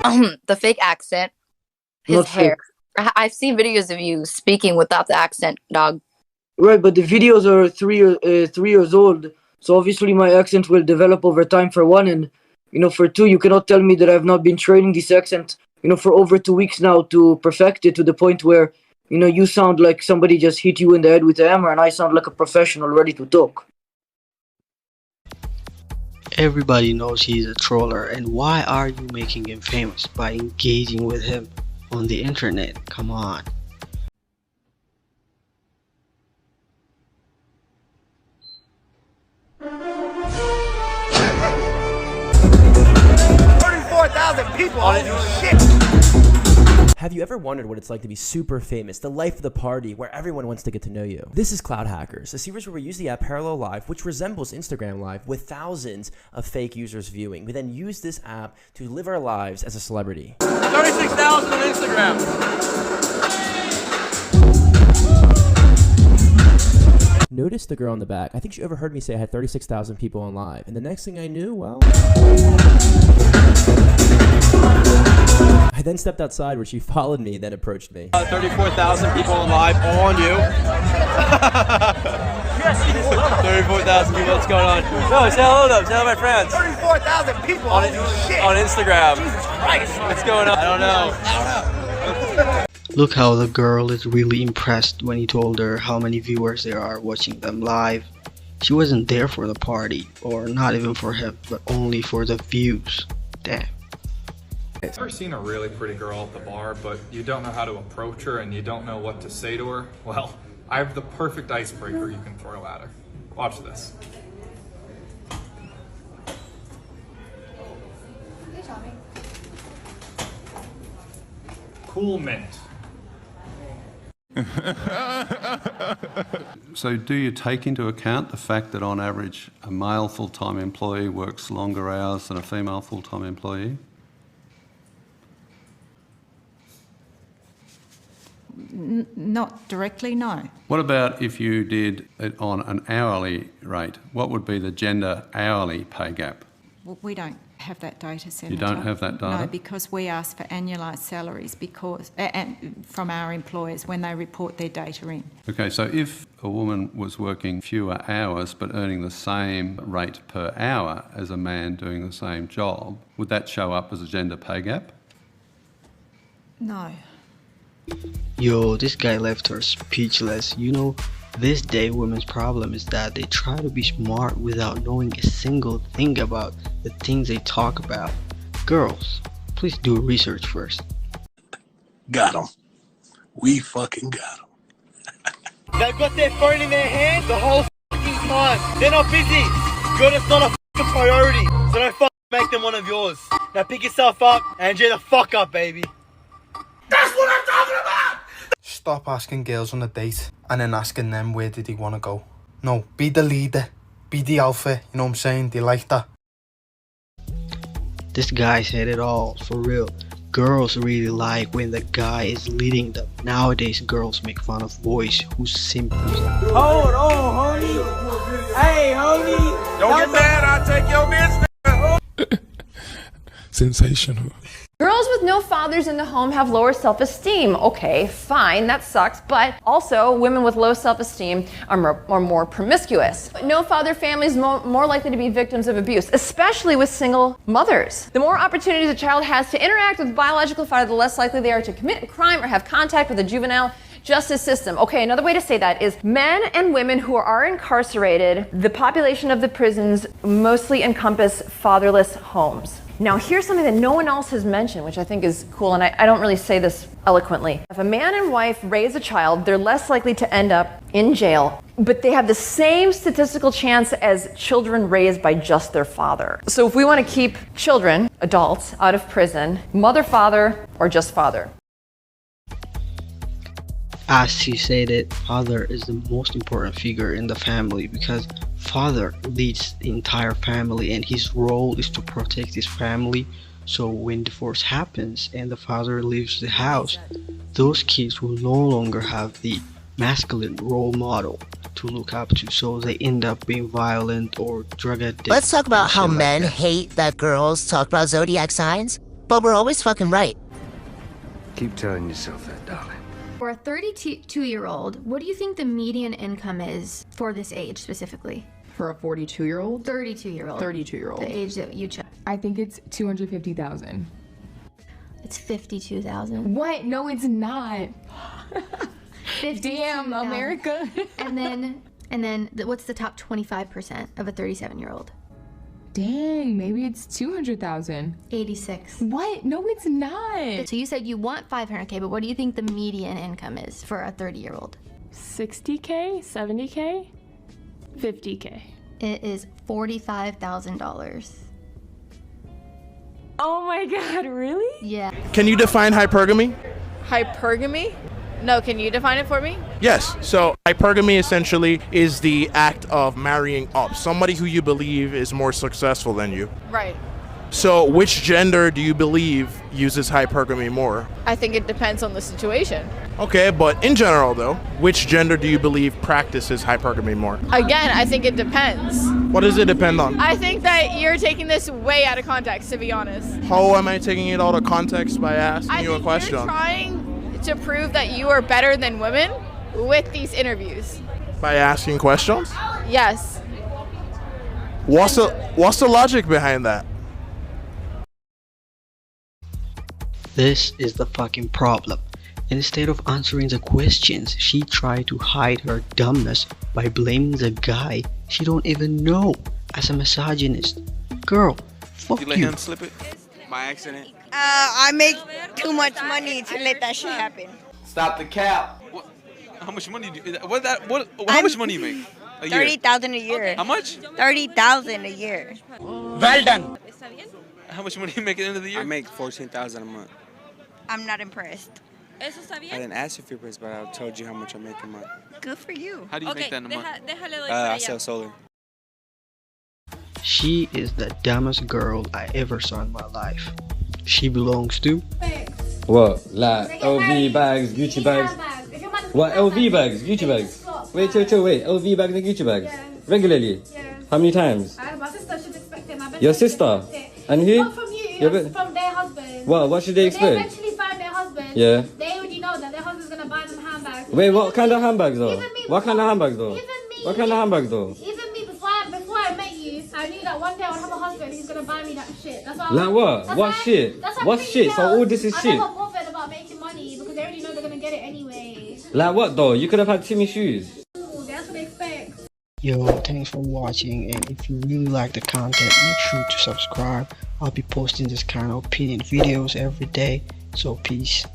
The fake accent, his Not hair. fake. I've seen videos of you speaking without the accent, dog. Right, but the videos are 3 years old, so obviously my accent will develop over time for one, and for two, you cannot tell me that I've not been training this accent, for over 2 weeks now to perfect it to the point where, you sound like somebody just hit you in the head with a hammer, and I sound like a professional ready to talk. Everybody knows he's a troller, and why are you making him famous by engaging with him on the internet? Come on. People shit. Have you ever wondered what it's like to be super famous, the life of the party, where everyone wants to get to know you? This is Cloud Hackers, a series where we use the app Parallel Live, which resembles Instagram Live, with thousands of fake users viewing. We then use this app to live our lives as a celebrity. 36,000 on Instagram. Notice the girl in the back. I think she overheard me say I had 36,000 people on live. And the next thing I knew, well, I then stepped outside where she followed me, then approached me. 34,000 people on live on you. 34,000 people, what's going on? No, say hello to them, say hello to my friends. 34,000 people on Instagram. Jesus Christ. What's going on? I don't know. Look how the girl is really impressed when he told her how many viewers there are watching them live. She wasn't there for the party, or not even for him, but only for the views. Damn. Ever seen a really pretty girl at the bar, but you don't know how to approach her and you don't know what to say to her? Well, I have the perfect icebreaker you can throw at her. Watch this. Hey, Tommy. Cool mint. So do you take into account the fact that on average a male full-time employee works longer hours than a female full-time employee? Not directly, no. What about if you did it on an hourly rate? What would be the gender hourly pay gap? Well, we don't have that data, Senator. You don't have that data? No, because we ask for annualised salaries from our employers when they report their data in. Okay, so if a woman was working fewer hours but earning the same rate per hour as a man doing the same job, would that show up as a gender pay gap? No. Yo, this guy left her speechless. This day women's problem is that they try to be smart without knowing a single thing about the things they talk about. Girls, please do research first. Got him. We fucking got him. They've got their phone in their hand the whole fucking time. They're not busy. Good, it's not a fucking priority. So don't fucking make them one of yours. Now pick yourself up and get the fuck up, baby. That's what I'm talking about! Stop asking girls on a date and then asking them where did they want to go. No, be the leader. Be the alpha, you know what I'm saying? They like that. This guy said it all, for real. Girls really like when the guy is leading them. Nowadays, girls make fun of boys who simp. Hold on, homie. Hey, homie. Don't get mad, I'll take your business. Sensational. Girls with no fathers in the home have lower self-esteem. Okay, fine, that sucks, but also women with low self-esteem are more promiscuous. No father families more likely to be victims of abuse, especially with single mothers. The more opportunities a child has to interact with the biological father, the less likely they are to commit a crime or have contact with the juvenile justice system. Okay, another way to say that is men and women who are incarcerated, the population of the prisons mostly encompass fatherless homes. Now, here's something that no one else has mentioned, which I think is cool, and I don't really say this eloquently. If a man and wife raise a child, they're less likely to end up in jail, but they have the same statistical chance as children raised by just their father. So if we want to keep children, adults, out of prison, mother, father, or just father. As he said it, father is the most important figure in the family because father leads the entire family and his role is to protect his family. So when divorce happens and the father leaves the house, those kids will no longer have the masculine role model to look up to, so they end up being violent or drug addicted. Let's talk about how men hate that girls talk about zodiac signs. But we're always fucking right. Keep telling yourself that, darling. For a 32-year-old, what do you think the median income is for this age specifically? For a 42-year-old? 32-year-old. 32-year-old. The age that you chose. I think it's 250,000. It's 52,000. What? No, it's not. Damn, America. and then what's the top 25% of a 37-year-old? Dang, maybe it's 200,000. 86. What? No, it's not. So you said you want 500K, but what do you think the median income is for a 30-year-old? 60K? 70K? 50K. It is $45,000. Oh my god, really? Yeah. Can you define hypergamy? Hypergamy? No, can you define it for me? Yes. So hypergamy essentially is the act of marrying up somebody who you believe is more successful than you. Right. So which gender do you believe uses hypergamy more? I think it depends on the situation. Okay, but in general though, which gender do you believe practices hypergamy more? Again, I think it depends. What does it depend on? I think that you're taking this way out of context, to be honest. How am I taking it out of context by asking you a question? You're trying to prove that you are better than women with these interviews. By asking questions? Yes. What's the logic behind that? This is the fucking problem. Instead of answering the questions, she tried to hide her dumbness by blaming the guy she don't even know as a misogynist. Girl, fuck you. You let him slip it? By accident? I make too much money to let that shit happen. Stop the cap. What? How much money do you, how much money you make a year? 30,000 a year. How much? 30,000 a year. Well done. How much money you make at the end of the year? I make 14,000 a month. I'm not impressed. I didn't ask you if you're impressed, but I told you how much I make a month. Good for you. How do you make that in a month? I sell solar. She is the dumbest girl I ever saw in my life. She belongs to... What? Like LV bags, Gucci bags? What? LV bags, Gucci bags? Wait, wait. LV bags and Gucci bags? Regularly? How many times? My sister should expect it. My best Your sister? And who? Not from you, from their husband. What should they When expect? they eventually find their husband, Yeah. they already know that their husband's gonna buy them handbags. Wait, what kind of handbags though? Even me, What kind of handbags though? Even me. What kind of handbags though? Even me, before I met you, I knew that one day I would have a husband. He's gonna buy me that shit. That's why. Like what? That's What why- shit? that's why What pretty shit? So girls all this is are shit? never bothered about making money because they already know they're gonna get it anyway. Like what though? You could have had Timmy shoes. Ooh, that's what they expect. Yo, thanks for watching, and if you really like the content, make sure to subscribe. I'll be posting this kind of opinion videos every day, so peace.